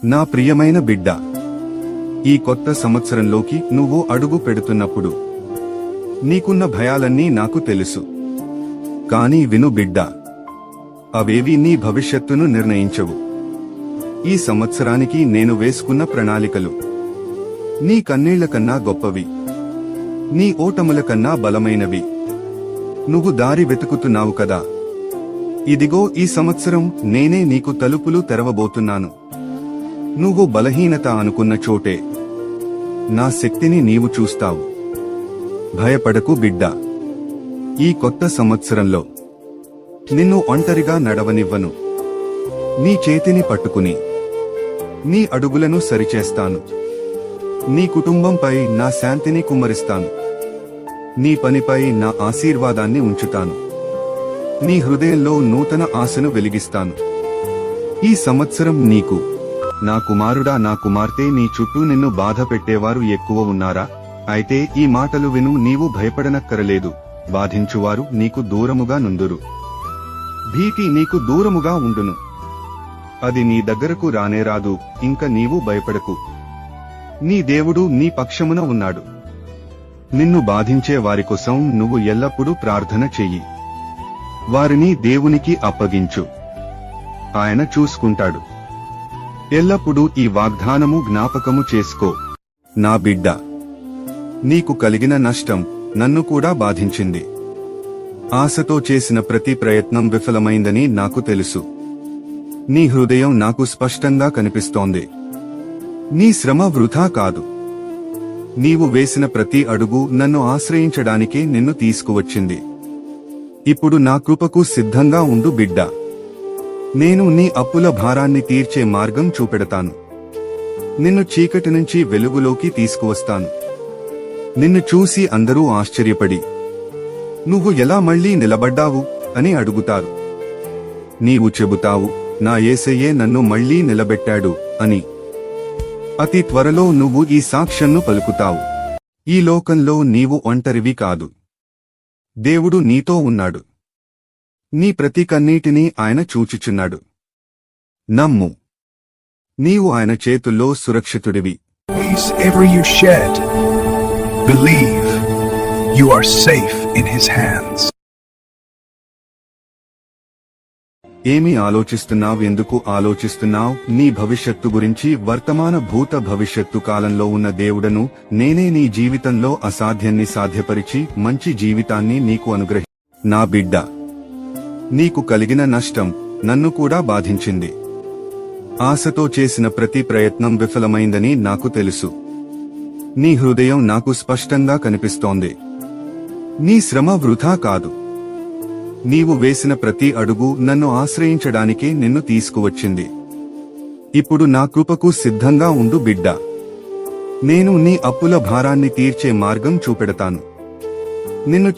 నా ప్రియమైన బిడ్డ, ఈ కొత్త సంవత్సరంలోకి నువ్వు అడుగు పెడుతున్నప్పుడు నీకున్న భయాలన్నీ నాకు తెలుసు. కానీ విను బిడ్డా, అవేవీ నీ భవిష్యత్తును నిర్ణయించవు. ఈ సంవత్సరానికి నేను వేసుకున్న ప్రణాళికలు నీ కన్నీళ్ల కన్నా గొప్పవి, నీ ఓటముల కన్నా బలమైనవి. నువ్వు దారి వెతుకుతున్నావు కదా, ఇదిగో ఈ సంవత్సరం నేనే నీకు తలుపులు తెరవబోతున్నాను. నువ్వు బలహీనత అనుకున్న చోటే నా శక్తిని నీవు చూస్తావు. భయపడకు బిడ్డా, ఈ కొత్త సంవత్సరంలో నిన్ను ఒంటరిగా నడవనివ్వను. నీ చేతిని పట్టుకుని నీ అడుగులను సరిచేస్తాను. నీ కుటుంబంపై నా శాంతిని కుమ్మరిస్తాను. నీ పనిపై నా ఆశీర్వాదాన్ని ఉంచుతాను. నీ హృదయంలో నూతన ఆశను వెలిగిస్తాను. ఈ సంవత్సరం నీకు, నా కుమారుడా, నా కుమార్తె, నీ చుట్టూ నిన్ను బాధ పెట్టేవారు ఎక్కువ ఉన్నారా? అయితే ఈ మాటలు విను, నీవు భయపడనక్కరలేదు. బాధించువారు నీకు దూరముగా నుందురు. భీతి నీకు దూరముగా ఉండును. అది నీ దగ్గరకు రానేరాదు. ఇంక నీవు భయపడకు. నీ దేవుడు నీ పక్షమున ఉన్నాడు. నిన్ను బాధించే వారికోసం నువ్వు ఎల్లప్పుడూ ప్రార్థన చెయ్యి. వారిని దేవునికి అప్పగించు. ఆయన చూసుకుంటాడు. ఎల్లప్పుడూ ఈ వాగ్దానము జ్ఞాపకము చేసుకో. నా బిడ్డ, నీకు కలిగిన నష్టం నన్ను కూడా బాధించింది. ఆశతో చేసిన ప్రతి ప్రయత్నం విఫలమైందని నాకు తెలుసు. నీ హృదయం నాకు స్పష్టంగా కనిపిస్తోంది. నీ శ్రమ వృథా కాదు. నీవు వేసిన ప్రతి అడుగు నన్ను ఆశ్రయించడానికే నిన్ను తీసుకువచ్చింది. ఇప్పుడు నా కృపకు సిద్ధంగా ఉండు బిడ్డా. నేను నీ అప్పుల భారాన్ని తీర్చే మార్గం చూపెడతాను. నిన్ను చీకటి నుంచి వెలుగులోకి తీసుకువస్తాను. నిన్ను చూసి అందరూ ఆశ్చర్యపడి, నువ్వు ఎలా మళ్లీ నిలబడ్డావు అని అడుగుతారు. నీవు చెబుతావు, నా యేసయ్యే నన్ను మళ్లీ నిలబెట్టాడు అని. అతి త్వరలో నువ్వు ఈ సాక్ష్యంను పలుకుతావు. ఈ లోకంలో నీవు ఒంటరివి కాదు. దేవుడు నీతో ఉన్నాడు. నీ ప్రతి కన్నీటిని ఆయన చూచుచున్నాడు. నమ్ము, నీవు ఆయన చేతుల్లో సురక్షితుడివి. Every you shed, believe you are safe in his hands. ఏమి ఆలోచిస్తున్నావు? ఎందుకు ఆలోచిస్తున్నావు? నీ భవిష్యత్తు గురించి, వర్తమాన భూత భవిష్యత్తు కాలంలో ఉన్న దేవుడను నేనే నీ జీవితంలో అసాధ్యాన్ని సాధ్యపరిచి మంచి జీవితాన్ని నీకు అనుగ్రహి. నా బిడ్డ, నీకు కలిగిన నష్టం నన్ను కూడా బాధించింది. ఆశతో చేసిన ప్రతి ప్రయత్నం విఫలమైందని నాకు తెలుసు. నీ హృదయం నాకు స్పష్టంగా కనిపిస్తోంది. నీ శ్రమ వృథా కాదు. నీవు వేసిన ప్రతి అడుగు నన్ను ఆశ్రయించడానికే నిన్ను తీసుకువచ్చింది. ఇప్పుడు నా కృపకు సిద్ధంగా ఉండు బిడ్డా. నేను నీ అప్పుల భారాన్ని తీర్చే మార్గం చూపెడతాను. నిన్ను